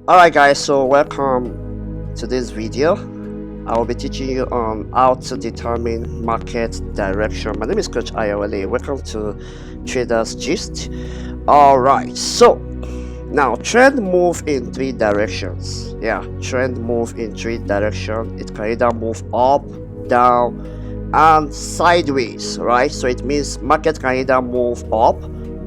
Alright guys, so welcome to this video. I will be teaching you on how to determine market direction. My name is Coach Ayawale. Welcome to Traders Gist. Alright, so now trend move in three directions. Yeah, trend move in three directions. It can either move up, down, and sideways, right? So it means market can either move up,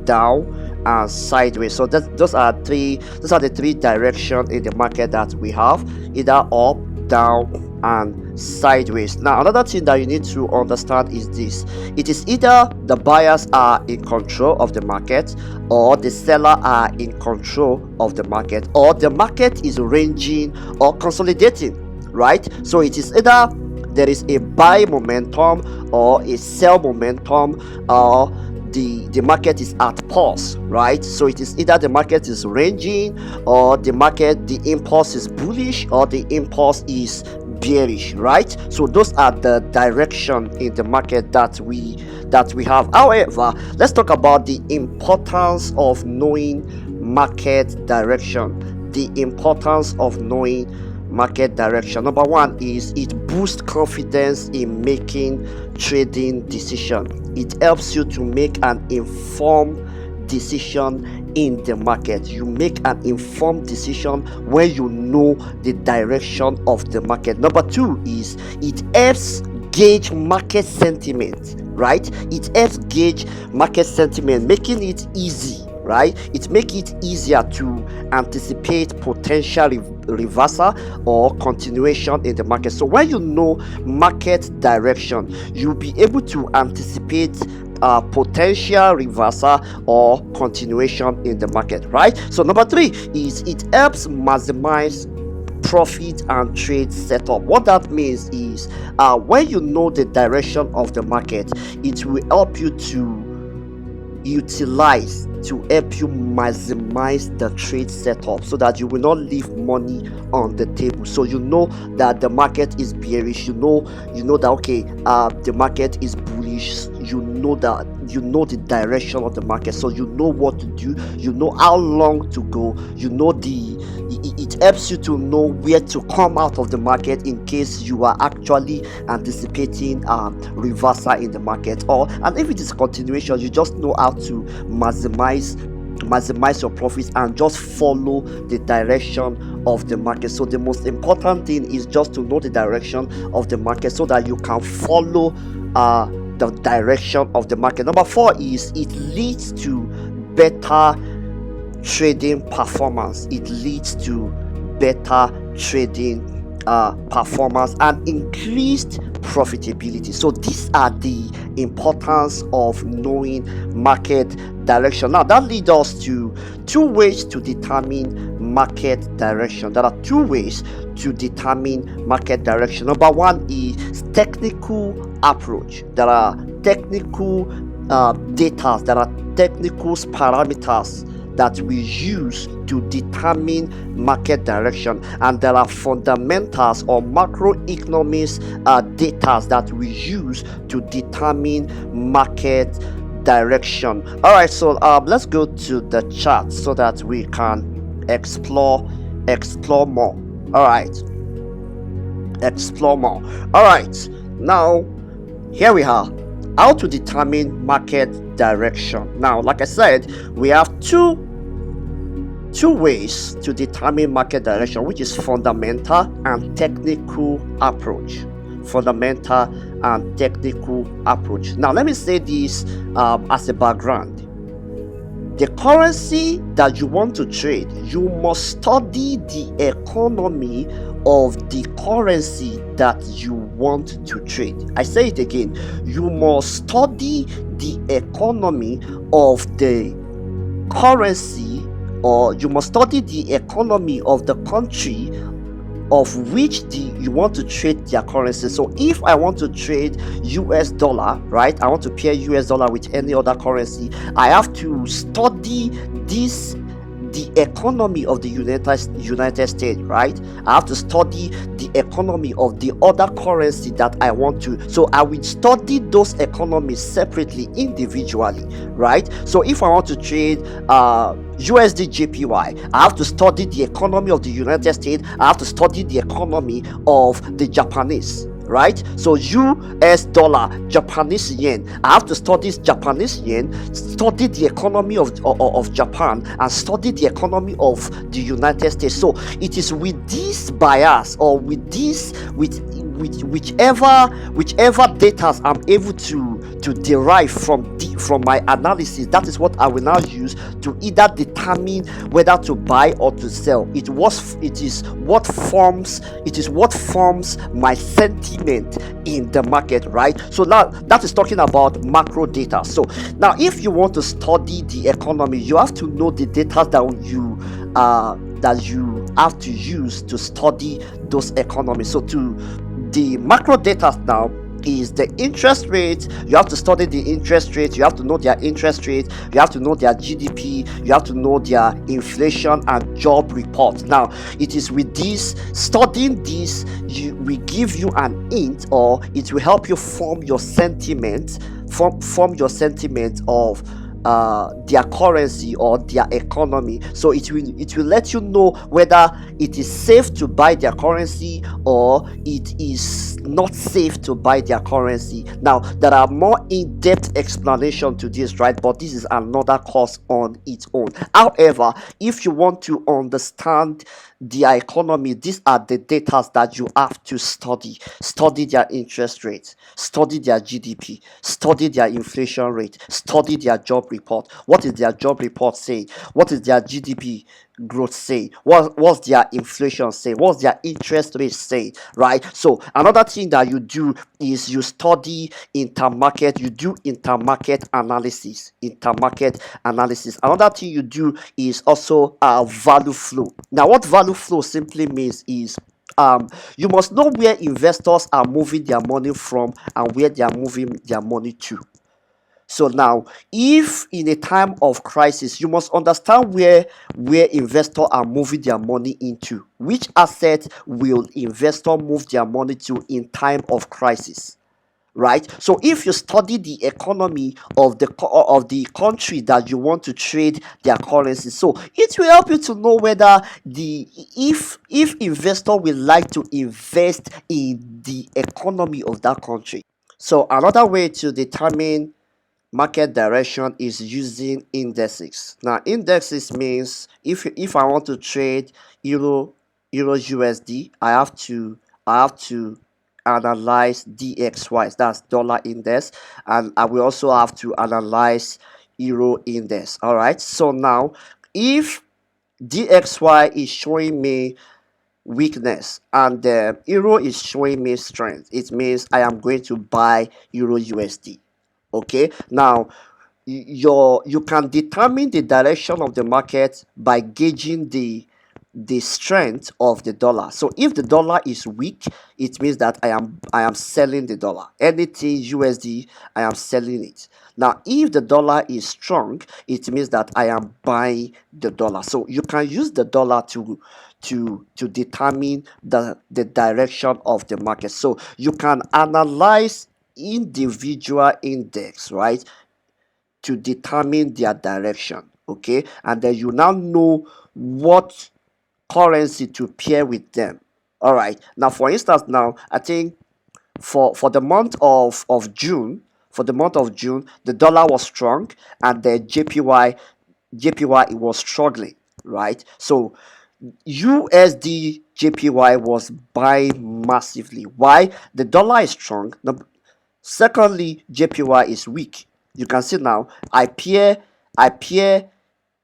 down, and sideways. So those are the three directions in the market that we have: either up, down, and sideways. Now another thing that you need to understand is this: it is either the buyers are in control of the market, or the seller are in control of the market, or the market is ranging or consolidating, right? So it is either there is a buy momentum or a sell momentum, or the market is at pause, right? So it is either the market is ranging, or the impulse is bullish, or the impulse is bearish, right? So those are the direction in the market that we have. However, let's talk about the importance of knowing market direction. The importance of knowing market direction. Number one is it boosts confidence in making trading decision. It helps you to make an informed decision in the market. You make an informed decision when you know the direction of the market. Number two is it helps gauge market sentiment, right? It helps gauge market sentiment, making it easy, right? It makes it easier to anticipate potential reversal or continuation in the market. So when you know market direction, you'll be able to anticipate potential reversal or continuation in the market, right? So number three is it helps maximize profit and trade setup. What that means is when you know the direction of the market, it will help you to utilize to help you maximize the trade setup, so that you will not leave money on the table. So you know that the market is bearish, you know that okay, the market is bullish, you know the direction of the market, so you know what to do, you know how long to go, you know it helps you to know where to come out of the market in case you are actually anticipating reversal in the market, and if it is continuation, you just know how to maximize your profits and just follow the direction of the market. So the most important thing is just to know the direction of the market so that you can follow the direction of the market. Number four is it leads to better trading performance. It leads to better trading performance and increased profitability. So these are the importance of knowing market direction. Now that leads us to two ways to determine market direction. There are two ways to determine market direction. Number one is technical approach. There are technical data, there are technical parameters that we use to determine market direction, and there are fundamentals or macroeconomics data that we use to determine market direction. All right, so let's go to the chart so that we can explore more. All right, explore more. All right, now here we are, how to determine market direction. Now, like I said, we have two ways to determine market direction, which is fundamental and technical approach. Fundamental and technical approach. Now let me say this as a background. The currency that you want to trade, you must study the economy of the currency that you want to trade. I say it again, you must study the economy of the currency, or you must study the economy of the country of which you want to trade their currency. So if I want to trade US dollar, right, I want to pair US dollar with any other currency, I have to study the economy of the United States, right? I have to study the economy of the other currency that I want to. So I will study those economies separately, individually, right? So if I want to trade USD JPY. I have to study the economy of the United States. I have to study the economy of the Japanese, right? So US dollar, Japanese yen. I have to study Japanese yen, study the economy of Japan, and study the economy of the United States. So it is with this bias, or with this, with whichever data I'm able to derive from my analysis, that is what I will now use to either determine whether to buy or to sell. It is what forms my sentiment in the market, right? So now that is talking about macro data. So now, if you want to study the economy, you have to know the data that you have to use to study those economies. So to the macro data now is the interest rate. You have to study the interest rate. You have to know their interest rate. You have to know their GDP. You have to know their inflation and job report. Now, it is with this, studying this, we give you an hint, or it will help you form your sentiment, form your sentiment of their currency or their economy. So it will let you know whether it is safe to buy their currency or it is not safe to buy their currency. Now, there are more in-depth explanation to this, right? But this is another course on its own. However, if you want to understand their economy, these are the data that you have to study. Study their interest rate, study their GDP, study their inflation rate, study their job report. What is their job report saying? What is their GDP growth saying? What's their inflation saying? What's their interest rate saying? Right? So another thing that you do is you study intermarket. You do intermarket analysis. Another thing you do is also value flow. Now, what value flow simply means is you must know where investors are moving their money from and where they are moving their money to. So now, if in a time of crisis, you must understand where investors are moving their money into. Which asset will investor move their money to in time of crisis? Right? So if you study the economy of the country that you want to trade their currency, so it will help you to know whether if investor will like to invest in the economy of that country. So another way to determine market direction is using indexes. Now, indexes means if I want to trade euro USD, I have to analyze DXY, that's dollar index, and I will also have to analyze euro index. All right, so now if DXY is showing me weakness and the euro is showing me strength, it means I am going to buy euro USD. Okay, now you can determine the direction of the market by gauging the strength of the dollar. So if the dollar is weak, it means that I am selling the dollar. Anything USD, I am selling it. Now, if the dollar is strong, it means that I am buying the dollar. So you can use the dollar to determine the direction of the market. So you can analyze individual index, right, to determine their direction. Okay, and then you now know what currency to pair with them. All right, now for instance, now I think for the month of June, the dollar was strong and the JPY was struggling, right? So USD JPY was buying massively. Why? The dollar is strong. Secondly, JPY is weak. You can see now I pair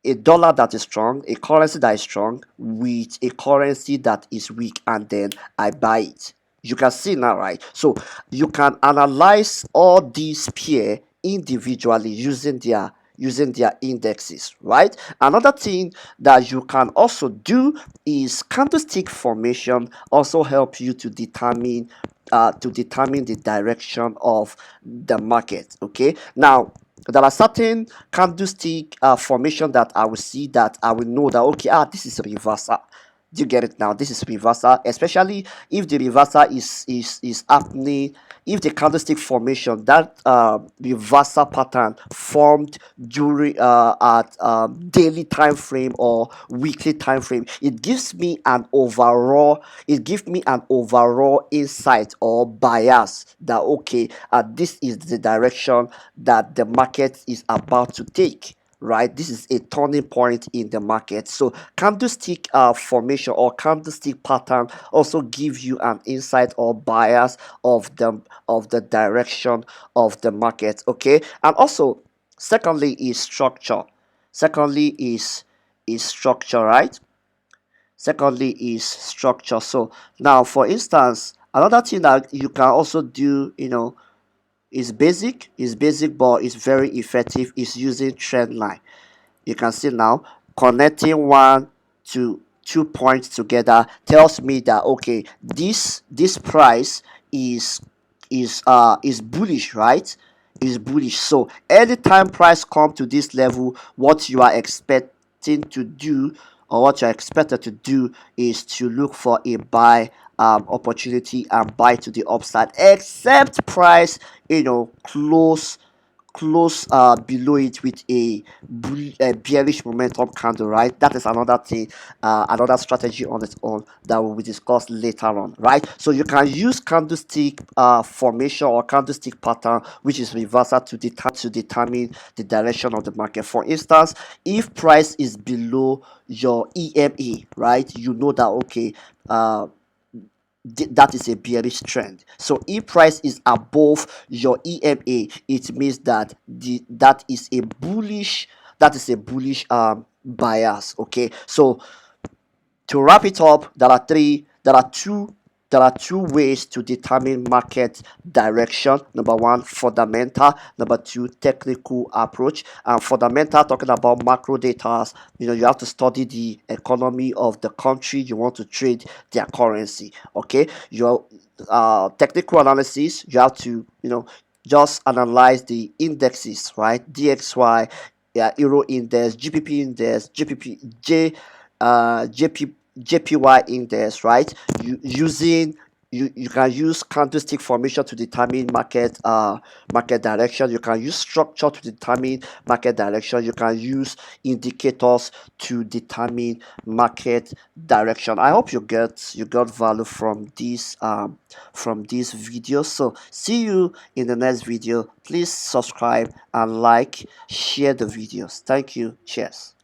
a dollar that is strong, a currency that is strong, with a currency that is weak, and then I buy it. You can see now, right? So you can analyze all these pair individually using their indexes, right? Another thing that you can also do is candlestick formation also help you to determine the direction of the market. Okay, now there are certain candlestick formation that I will see, that I will know that okay, this is a reversal. Do you get it now? This is reversal, especially if the reversal is happening, if the candlestick formation, that reversal pattern formed during at daily time frame or weekly time frame, it gives me an overall, insight or bias that okay, this is the direction that the market is about to take, right? This is a turning point in the market. So candlestick formation or candlestick pattern also gives you an insight or bias of the direction of the market. Okay, and also secondly is structure. Secondly is structure, right? Secondly is structure. So now, for instance, another thing that you can also do, is basic but it's very effective, is using trend line. You can see now, connecting one to 2 points together tells me that okay, this price is is bullish, right? Is bullish. So anytime price come to this level, what you are expecting to do, or what you're expected to do, is to look for a buy opportunity and buy to the upside, except price close below it with a bearish momentum candle, right? That is another thing, another strategy on its own that will be discussed later on, right? So you can use candlestick formation or candlestick pattern, which is reversal, to determine the direction of the market. For instance, if price is below your EMA, right, you know that okay, that is a bearish trend. So if price is above your EMA, it means that that is a bullish bias. Okay, so to wrap it up, there are two ways to determine market direction. Number one, fundamental. Number two, technical approach. And fundamental, talking about macro data, you have to study the economy of the country you want to trade their currency. Okay, your technical analysis, you have to just analyze the indexes, right? DXY, yeah, Euro index, GPP index, JPY index, right? You can use candlestick formation to determine market direction. You can use structure to determine market direction. You can use indicators to determine market direction. I hope you got value from this video. So see you in the next video. Please subscribe and like, share the videos. Thank you. Cheers.